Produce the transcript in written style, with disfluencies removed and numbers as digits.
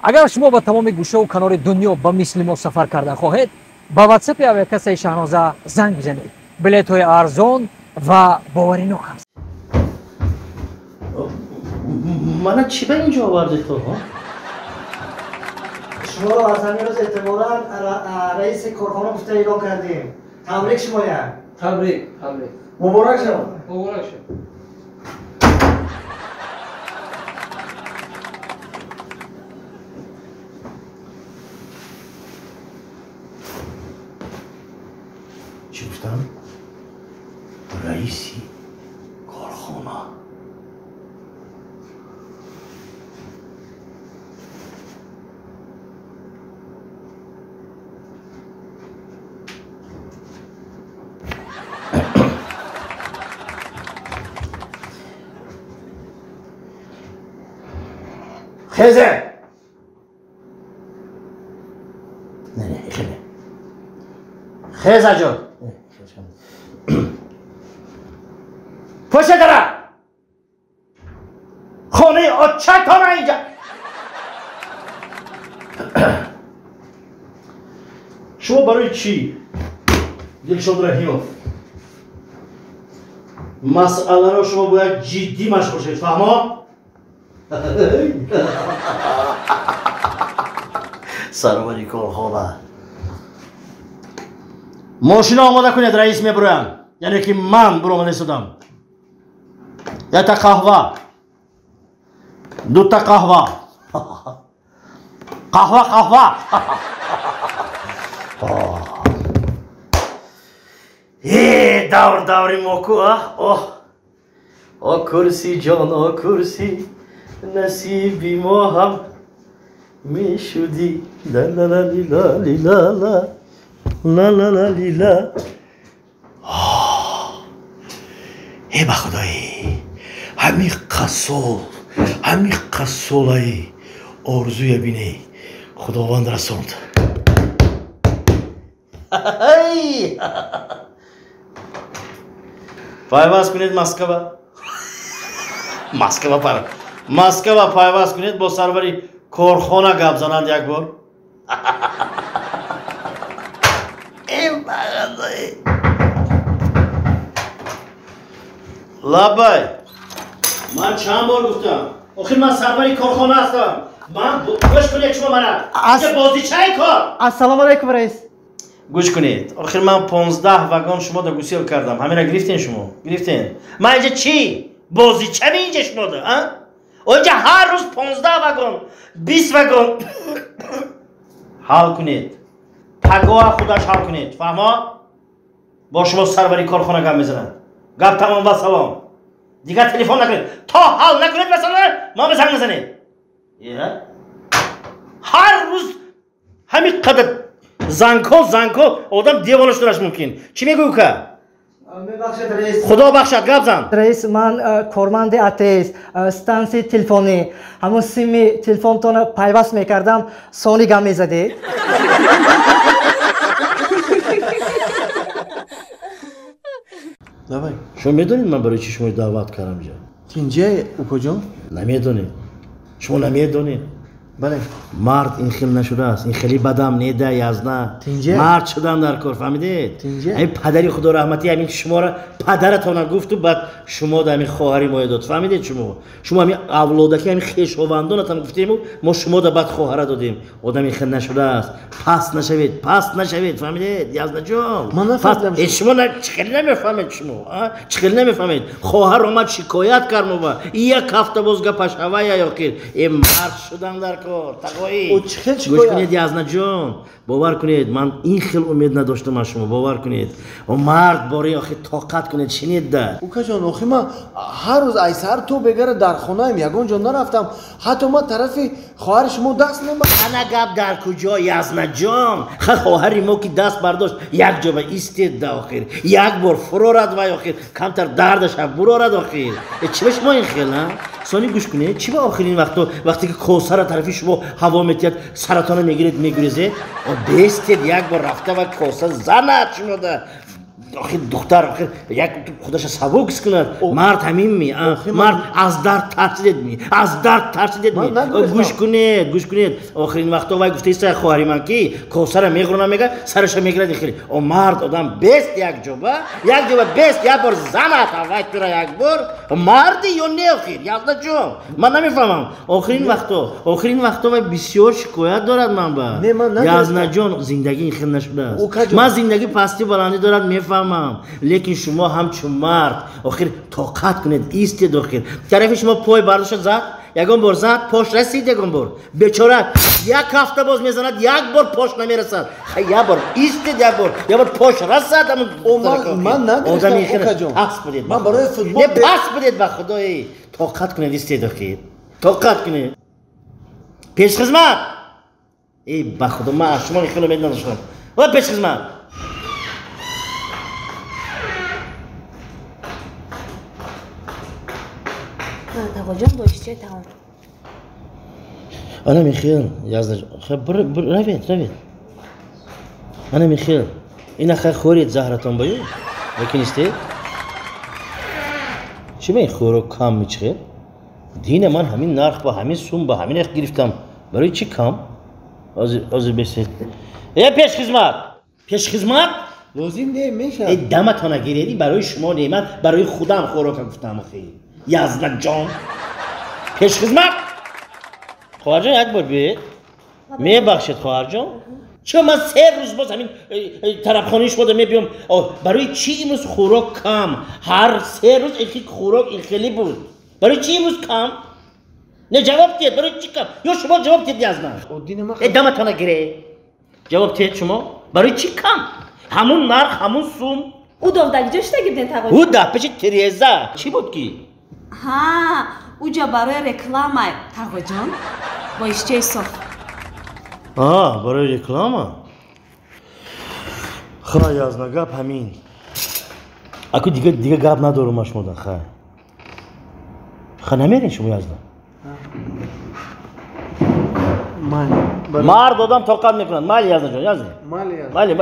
اگر شما با تمام گوشه و کنار دنیا با مثل ما سفر کرده خواهید با واتساپ اپلیکیشن شاهنازه زنگ بزنید. بلیط های ارزان و باوری نو هست. من چی به اینجا آوردی تو ها؟ شما رو از همین روز اعتبارا رئیس کارخانه گفته اعلام کردیم. تبریک شماید. تبریک مبارک شما. مبارک شما. چی گفتم؟ رئیسی کارخانه. خیزه نه خیلی خیزه جان پشت داره خانه آچتانه اینجا شما برای چی دلشاد رحیموف مسئله رو شما باید جدی مشغول شید فهمه؟ سرآوری کارخانه ماشین آماده کنید رئیس میبرویم یعنی که من برام نسودم یک تا قهوه دو تا قهوه قهوه دوری موکو کرسی جان کرسی نصیبی ما هم می شدی لا لا لا لا لا لا لا لا لا لا ای بخدایی همین قصولای آرزوی بینی خداوند رسوند پایواز کنید مسکوه پایواز کنید با سربری کارخانه گپ زنند یک بار این بغضایی لبای من چند بار گفتم آخه من سربری کارخانه هستم من گوش کنید شما منم اینجا بازی چه کار السلام علیکم رئیس گوش کنید آخر من 15 وگان شما دا گسیل کردم همین را گرفتین شما گرفتین من اینجا چی بازی چه می اینجا شما دا اینجا هر روز 15 وگان 20 وگان حل کنید پگاه خودش حل کنید فهما با شما سربری کارخانه گپ میزنن گپ تمام و سلام دیگه تلفن نکنید تا حل نکنید مثلا ما به زنگ نزنید هر روز همین قدر زنکو آدم دیوانش درش ممکن چی میگوی که ببخشید رئیس خدا بخشد گپ زن رئیس من کارمند اتیس استانسی تلفنی همون سیم تلفنتون پیوست میکردم سونی گپ میزدی давай شما میدونید من برای چی شما دعوت کردم اینجا او کجا نمیدونید شما نمیدونید بله مرد این خیلی نشده است این خیلی بدم نیده یزنه مرد شدن در کار فهمیدید این پدری خدا رحمتی همین شما را پدرتان گفت و بعد شما در همین خواهری ما داد فهمیدید شما همین اولادکی همین خویشاوندانتان گفتیم ما شما در بعد خواهر دادیم آدم این خیلی نشده است پس نشوید فهمیدید یزنه جان من نفهمیدم شما چخیلی نمیفهمید شما چخیلی نمیفهمید خواهر اومد شکایت کرد ما یک هفته باز گپش هوای یا خیر این مرد شدن در کار تقوایی گوش کنید یزنه جان باور کنید من این خیلی امید نداشتم از شما باور کنید و مرد باره آخه طاقت کنید شنید ده اوکا جان آخه من هر روز ایسر تو بگره در خونه ایم یگان جان نرفتم حتی ما طرف خواهر شما دست نمید انا گپ در کجا یزنه جان خواهر ما که دست برداشت یک جا به ایستید ده آخر یک بار فرارد و آخر کمتر دردش هم برارد آخر چی بهش ما این خیلی سانی گوش کنید چی به آخرین وقتی که کوسر طرفی شما هوا میتید سرطان میگیرید میگریزه و بیستید یک بار رفته و کوسر زند شما ده آخه دختر آخه یک خودش سبک کند مرد همین می مرد از درد ترسید می از درد ترسید می گوش کنید آخرین وقتا وای گفته است خواهری من کی کوسر میگرونه میگه سرش میگیره خیلی او مرد آدم بیست یک جوبه بیست یک بار زنه تا وای تو یک بار مردی یا نه آخر یازده جون من نمیفهمم آخرین وقتا وای بسیار شکایت دارد من با یازده جون زندگی خیلی نشده است من زندگی پستی بلندی دارد میفهمم لیکن شما همچون مرد آخر طاقت کنید ایستید آخر طرف شما پای برداشت زد یکم بار زد پاش رسید یکم بار بیچاره یک هفته باز میزند یک بار پاش نمیرسد یک بار ایستید یک بار پاش رسد من نگرفتم پس بدید من برای فوتبال پس بدید به خدای طاقت کنید ایستید آخر طاقت کنید پیش خدمت ای به خدا من شما خیلی امید نداشتم و پیش خدمت تقا جان باشه تمام انا میخیل یازده خب روید انا میخیل این خیلی خورید زهرتون باید لیکن استید چی این خورو کم میچخه دین من همین نرخ با همین سوم با همین اخ گرفتم برای چی کم آزر بسید ای پیش خدمت لازم نمیشه ای دمتون گیریدی برای شما نعمت برای خودم خوراک گفتم خیلی یازده جان پیش خدمت خواهر جان یک بار بید میبخشید خواهر جان چرا من 3 روز باز همین طرف خانیش بودم میبیم برای چی امروز خوراک کم هر 3 روز یک خوراک این خیلی بود برای چی امروز کم نه جواب دید برای چی کم یا شما جواب دید از من دمتون گیره جواب دید شما برای چی کم همون نرخ همون سوم او داودگی جاش نگیردین تقا او ده پیش تریزه چی بود کی ها اوجا برای رکلام تقا جان با ایشچه صاف برای رکلام خواهی از نگب همین اکو دیگه گب ندارم اشمودن خواهی نمیرین شما یازده مرد آدم طاقت میکنن مالی یازده جان یازده مالی